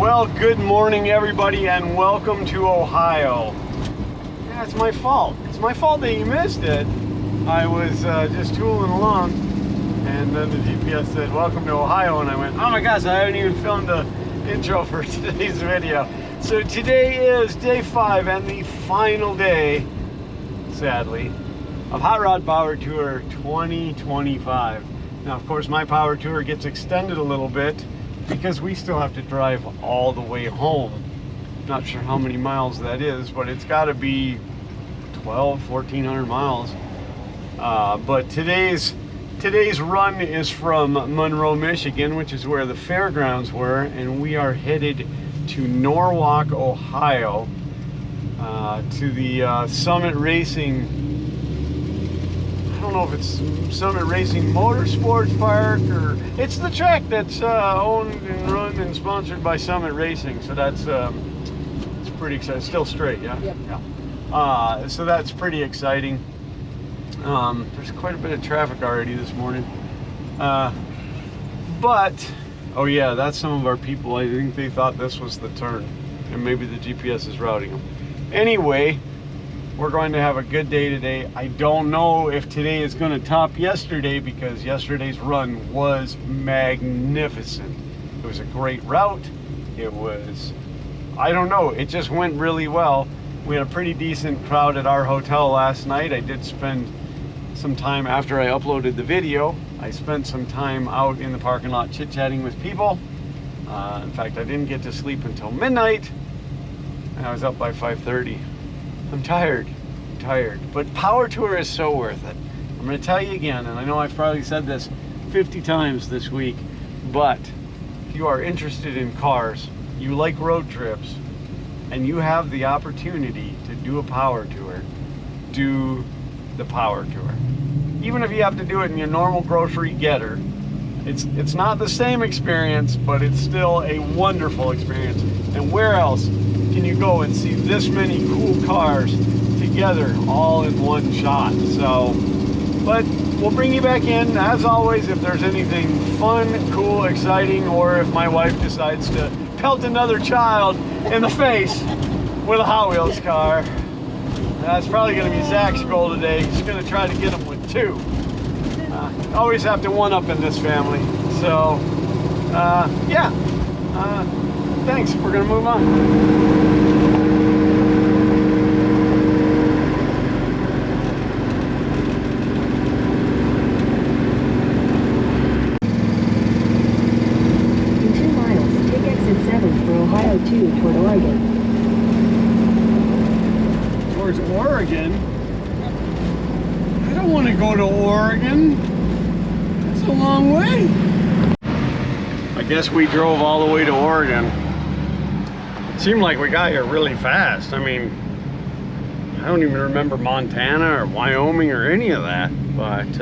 Well, good morning everybody and welcome to Ohio. Yeah, it's my fault. It's my fault that you missed it. I was just tooling along and then the GPS said welcome to Ohio and I went, oh my gosh, I haven't even filmed the intro for today's video. So today is day 5 and the final day, sadly, of Hot Rod Power Tour 2025. Now of course my power tour gets extended a little bit because we still have to drive all the way home. Not sure how many miles that is, but it's got to be 1,400 miles. But today's run is from Monroe, Michigan, which is where the fairgrounds were, and we are headed to Norwalk, Ohio, to the Summit Racing. I don't know if it's Summit Racing Motorsports Park or it's the track that's owned and run and sponsored by Summit Racing. So that's it's pretty exciting. Still straight, yeah. Yep. Yeah. So that's pretty exciting. There's quite a bit of traffic already this morning. But oh yeah, that's some of our people. I think they thought this was the turn, and maybe the GPS is routing them. Anyway. We're going to have a good day today. I don't know if today is going to top yesterday because yesterday's run was magnificent. It was a great route. It was, I don't know, it just went really well. We had a pretty decent crowd at our hotel last night. I did spend some time after I uploaded the video. I spent some time out in the parking lot chit-chatting with people. In fact, I didn't get to sleep until midnight and I was up by 5:30. I'm tired, but Power Tour is so worth it. I'm going to tell you again, and I know I've probably said this 50 times this week, but if you are interested in cars, you like road trips, and you have the opportunity to do a Power Tour, do the Power Tour. Even if you have to do it in your normal grocery getter, it's not the same experience, but it's still a wonderful experience. And where else can you go and see this many cool cars together all in one shot? So, but we'll bring you back in as always if there's anything fun, cool, exciting, or if my wife decides to pelt another child in the face with a Hot Wheels car. That's probably going to be Zach's goal today. He's going to try to get him with 2. Always have to one-up in this family. So, yeah. Thanks. We're going to move on. In 2 miles, take exit 7 for Ohio 2 toward Oregon. Towards Oregon? I don't want to go to Oregon. That's a long way. I guess we drove all the way to Oregon. It seemed like we got here really fast. I mean, I don't even remember Montana or Wyoming or any of that. But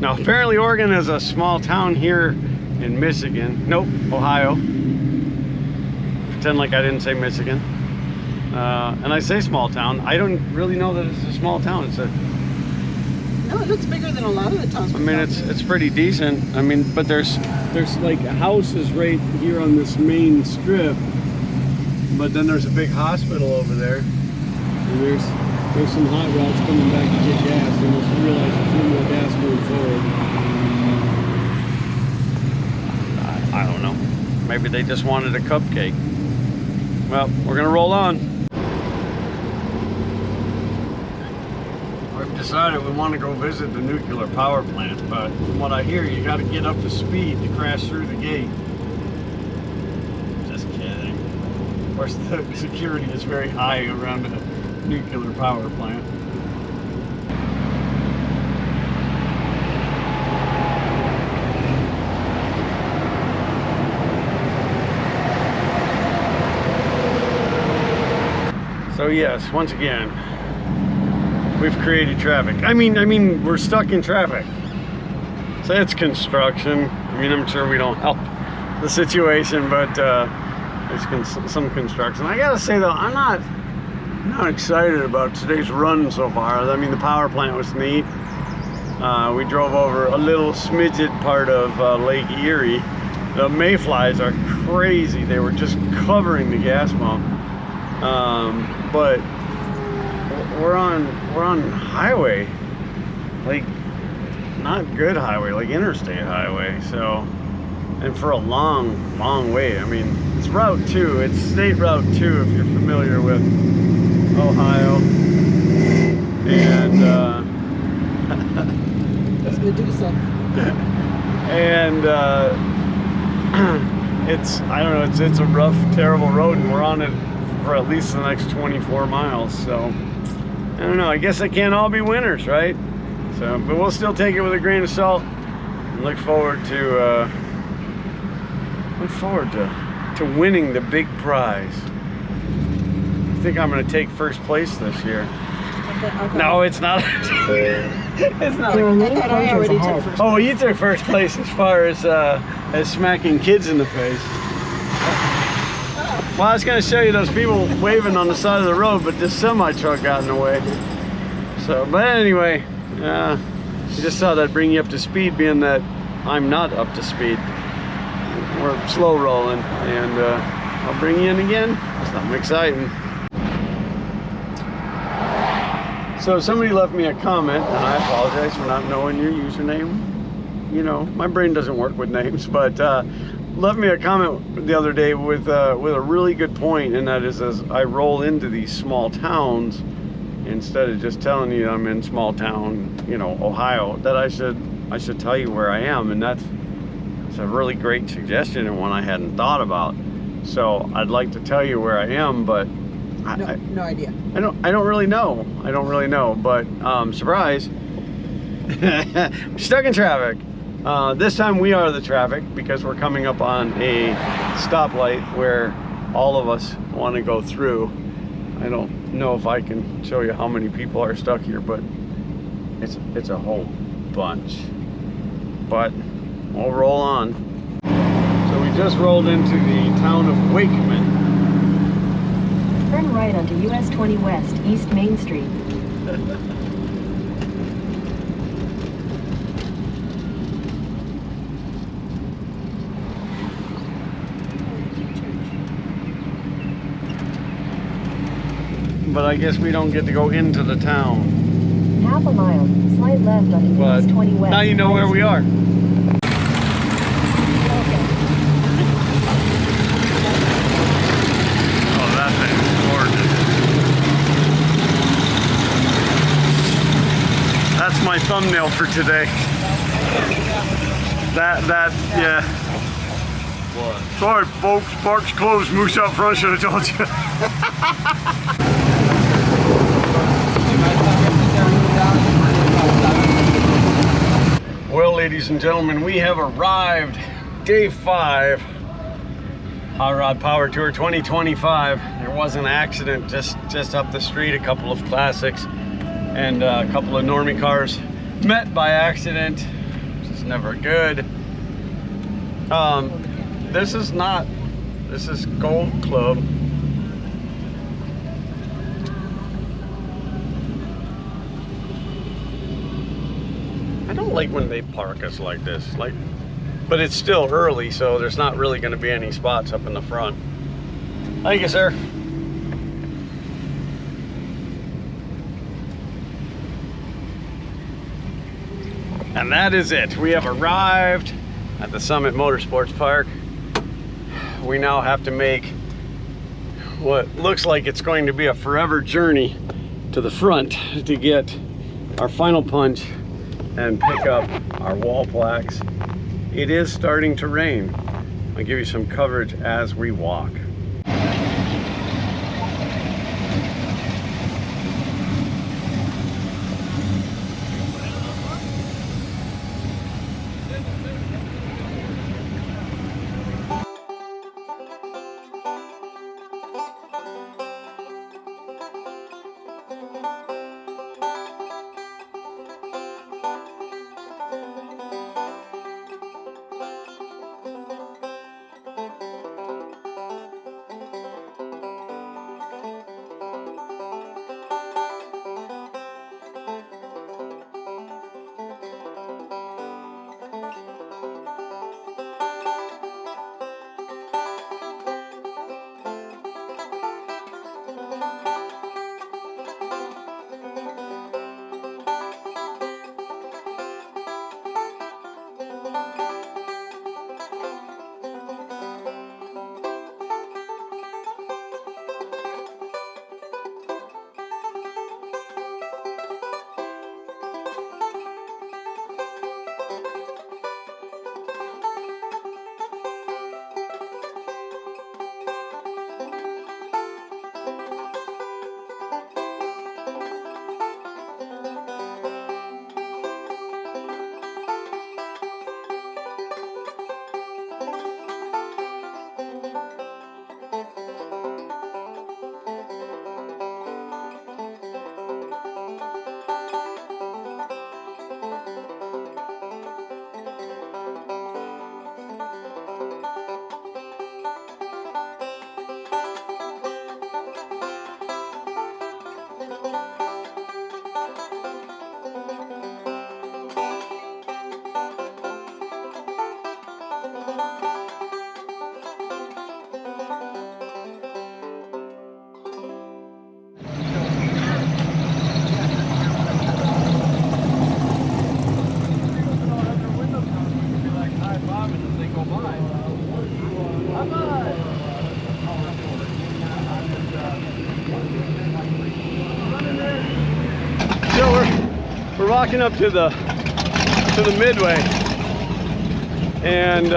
now apparently Oregon is a small town here in Michigan. Nope, Ohio. Pretend like I didn't say Michigan. And I say small town. I don't really know that it's a small town. It's a No, it looks bigger than a lot of the towns. I mean, it's pretty decent. I mean, but there's like houses right here on this main strip, but then there's a big hospital over there, and there's some hot rods coming back to get gas, and we'll realize there's no more gas going forward. I don't know. Maybe they just wanted a cupcake. Well, we're gonna roll on. We've decided we want to go visit the nuclear power plant, but from what I hear, you got to get up to speed to crash through the gate. Just kidding. Of course, the security is very high around a nuclear power plant. So yes, once again, we've created traffic. I mean, we're stuck in traffic. So it's construction. I mean, I'm sure we don't help the situation, but there's some construction. I gotta say though, I'm not excited about today's run so far. I mean, the power plant was neat. We drove over a little smidget part of Lake Erie. The mayflies are crazy. They were just covering the gas pump. But we're on highway, like not good highway, like interstate highway. So, and for a long way. I mean, it's Route 2. It's State Route 2 if you're familiar with Ohio. And That's Medusa. and it's, I don't know, it's a rough, terrible road, and we're on it for at least the next 24 miles. So I don't know, I guess they can't all be winners, right? So, but we'll still take it with a grain of salt and look forward to winning the big prize. I think I'm going to take first place this year. Okay. No, it's not. It's not. There are I many thought I closures already ahead. took first. Oh, you took first place as far as smacking kids in the face. Well, I was going to show you those people waving on the side of the road, but this semi truck got in the way. So, but anyway, I just thought I'd bring you up to speed, being that I'm not up to speed. We're slow rolling, and I'll bring you in again. Something exciting. So somebody left me a comment, and I apologize for not knowing your username. You know, my brain doesn't work with names, but left me a comment the other day with a really good point, and that is, as I roll into these small towns, instead of just telling you I'm in small town, you know, Ohio, that I should tell you where I am, and it's a really great suggestion and one I hadn't thought about. So I'd like to tell you where I am, but No idea. I don't really know. But surprise, we're stuck in traffic. This time we are the traffic because we're coming up on a stoplight where all of us want to go through. I don't know if I can show you how many people are stuck here, but it's a whole bunch. But we'll roll on. So we just rolled into the town of Wakeman. Turn right onto US 20 West, East Main Street. But I guess we don't get to go into the town. Half a mile, slide left onto But US 20 West. now you know where we are. Oh, that thing's gorgeous. That's my thumbnail for today. Yeah. What? Sorry, folks. Park's closed. Moose out front. Should have told you. Well, ladies and gentlemen, we have arrived. Day 5. Hot Rod Power Tour 2025. There was an accident just up the street. A couple of classics and a couple of normie cars met by accident, which is never good. This is Gold Club. I don't like when they park us like this, but it's still early, so there's not really going to be any spots up in the front. Thank you, sir. And that is it. We have arrived at the Summit Motorsports Park. We now have to make what looks like it's going to be a forever journey to the front to get our final punch and pick up our wall plaques. It is starting to rain. I'll give you some coverage as we walk. walking up to the midway and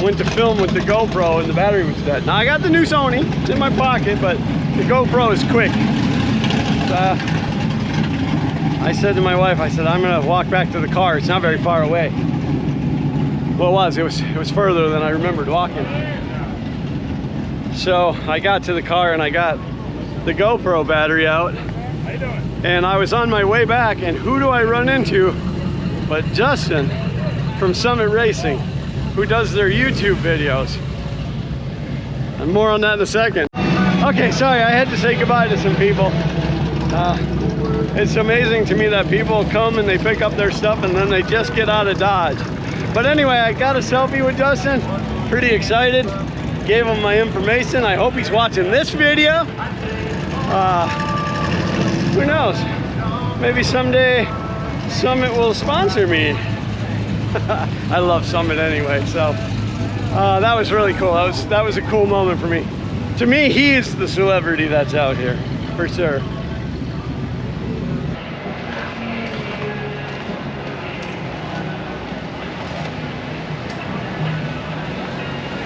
went to film with the GoPro and the battery was dead. Now I got the new Sony, it's in my pocket, but the GoPro is quick. I said to my wife, I said, I'm gonna walk back to the car. It's not very far away. Well, it was further than I remembered walking. So I got to the car and I got the GoPro battery out. How you doing? And I was on my way back, and who do I run into but Justin from Summit Racing, who does their YouTube videos. And more on that in a second. Okay, sorry, I had to say goodbye to some people. It's amazing to me that people come and they pick up their stuff and then they just get out of Dodge. But anyway, I got a selfie with Justin. Pretty excited. Gave him my information. I hope he's watching this video. Who knows? Maybe someday Summit will sponsor me. I love Summit anyway, so that was really cool. That was a cool moment for me. To me, he's the celebrity that's out here, for sure.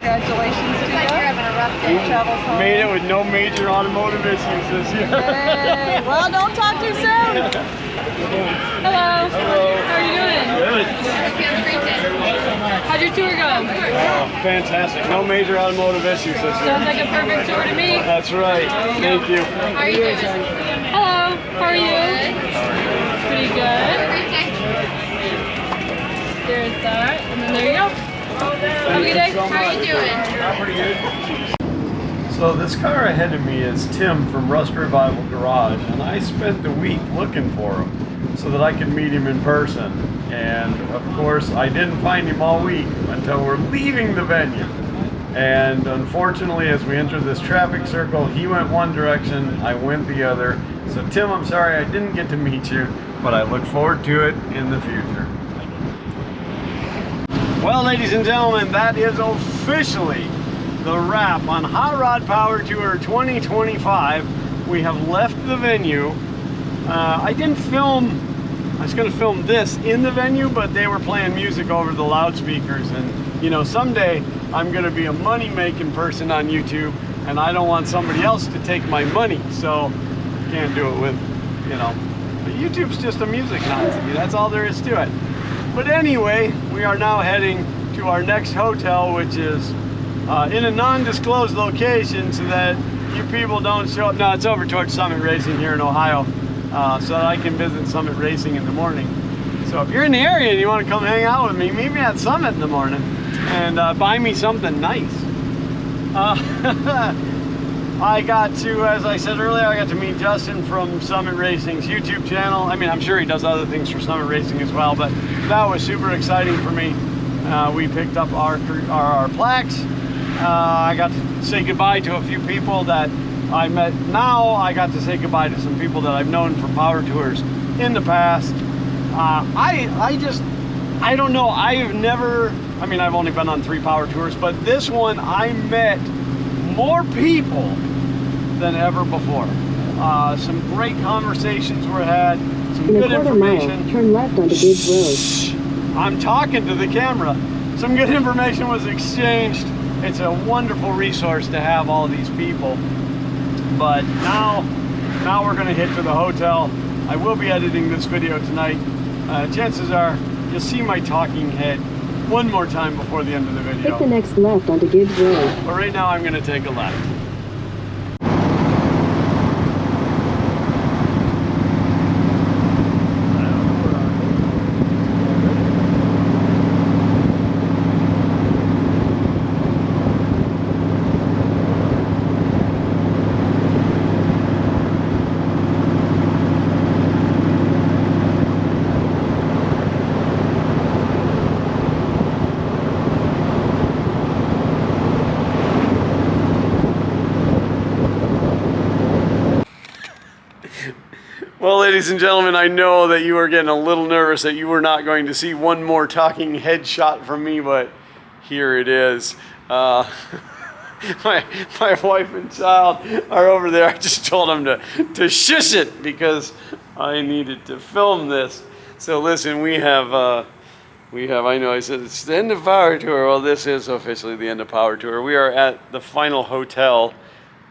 Congratulations to you. You're having a rough day. Travels home. Made it with no major automotive issues this year. Hey, well, don't talk too soon. Hello. Hello. How are you doing? Good. How'd your tour go? Fantastic. No major automotive issues this year. Sounds like a perfect tour to me. That's right. Thank you. How are you doing? Hello. How are you? Pretty good. There's that. And then there you go. Have a good day. How are you doing? Pretty good. So this car ahead of me is Tim from Rust Revival Garage, and I spent the week looking for him so that I could meet him in person. And of course, I didn't find him all week until we're leaving the venue. And unfortunately, as we enter this traffic circle, he went one direction, I went the other. So Tim, I'm sorry I didn't get to meet you, but I look forward to it in the future. Well, ladies and gentlemen, that is officially the wrap on Hot Rod Power Tour 2025. We have left the venue. I didn't film, I was going to film this in the venue, but they were playing music over the loudspeakers. And, you know, someday I'm going to be a money-making person on YouTube, and I don't want somebody else to take my money. So, can't do it with, you know. But YouTube's just a music nut to me. That's all there is to it. But anyway, we are now heading to our next hotel, which is in a non-disclosed location so that you people don't show up. No, it's over towards Summit Racing here in Ohio, so that I can visit Summit Racing in the morning. So if you're in the area and you want to come hang out with me, meet me at Summit in the morning and buy me something nice. I got to, as I said earlier, I got to meet Justin from Summit Racing's YouTube channel. I mean, I'm sure he does other things for Summit Racing as well, but that was super exciting for me. We picked up our plaques. I got to say goodbye to a few people that I met. Now I got to say goodbye to some people that I've known from power tours in the past. I don't know, I've never, I mean, I've only been on 3 power tours, but this one I met more people than ever before. Some great conversations were had, some good information. Turn left onto Gibbs Road. I'm talking to the camera. Some good information was exchanged. It's a wonderful resource to have all these people. But now we're gonna hit to the hotel. I will be editing this video tonight. Chances are you'll see my talking head one more time before the end of the video. Take the next left onto Gibbs Road. But right now I'm gonna take a left. Well, ladies and gentlemen, I know that you are getting a little nervous that you were not going to see one more talking head shot from me, but here it is. My wife and child are over there. I just told them to shush it because I needed to film this. So listen, we have, I know I said it's the end of Power Tour. Well, this is officially the end of Power Tour. We are at the final hotel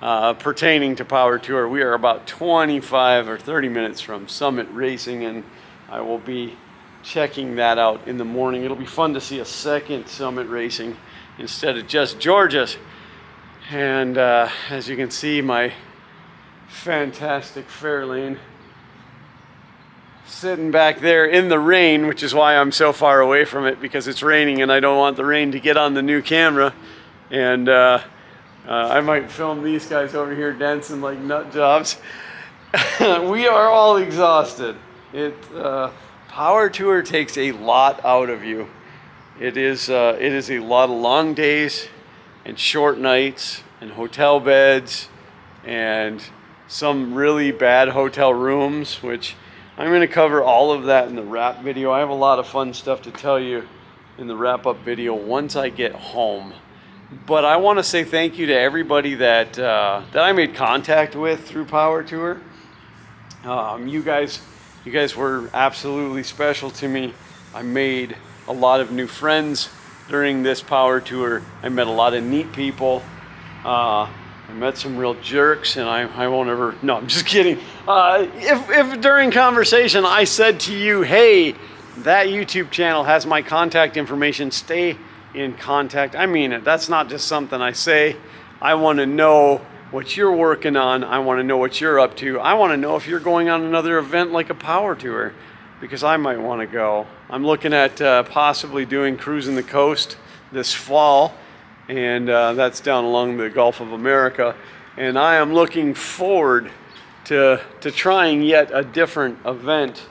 pertaining to Power Tour. We are about 25 or 30 minutes from Summit Racing, and I will be checking that out in the morning. It'll be fun to see a second Summit Racing instead of just Georgia's. And as you can see, my fantastic Fairlane sitting back there in the rain, which is why I'm so far away from it, because it's raining and I don't want the rain to get on the new camera. And I might film these guys over here dancing like nut jobs. We are all exhausted. Power Tour takes a lot out of you. It is a lot of long days and short nights and hotel beds and some really bad hotel rooms, which I'm going to cover all of that in the wrap video. I have a lot of fun stuff to tell you in the wrap-up video once I get home. But I want to say thank you to everybody that I made contact with through Power Tour. You guys were absolutely special to me. I made a lot of new friends during this Power Tour. I met a lot of neat people. I met some real jerks, and I won't ever, no, I'm just kidding. If during conversation I said to you, hey, that YouTube channel has my contact information, stay in contact, I mean it. That's not just something I say. I want to know what you're working on. I want to know what you're up to. I want to know if you're going on another event like a Power Tour, because I might want to go. I'm looking at possibly doing Cruising the Coast this fall, and that's down along the Gulf of America. And I am looking forward to trying yet a different event.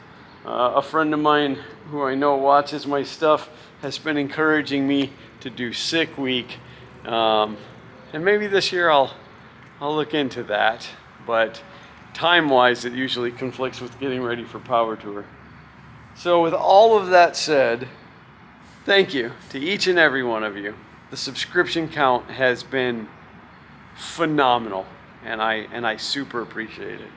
A friend of mine who I know watches my stuff has been encouraging me to do Sick Week. And maybe this year I'll look into that. But time-wise, it usually conflicts with getting ready for Power Tour. So with all of that said, thank you to each and every one of you. The subscription count has been phenomenal, and I super appreciate it.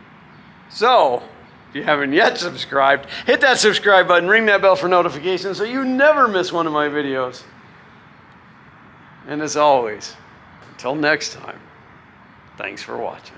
So, if you haven't yet subscribed, hit that subscribe button, ring that bell for notifications so you never miss one of my videos. And as always, until next time, thanks for watching.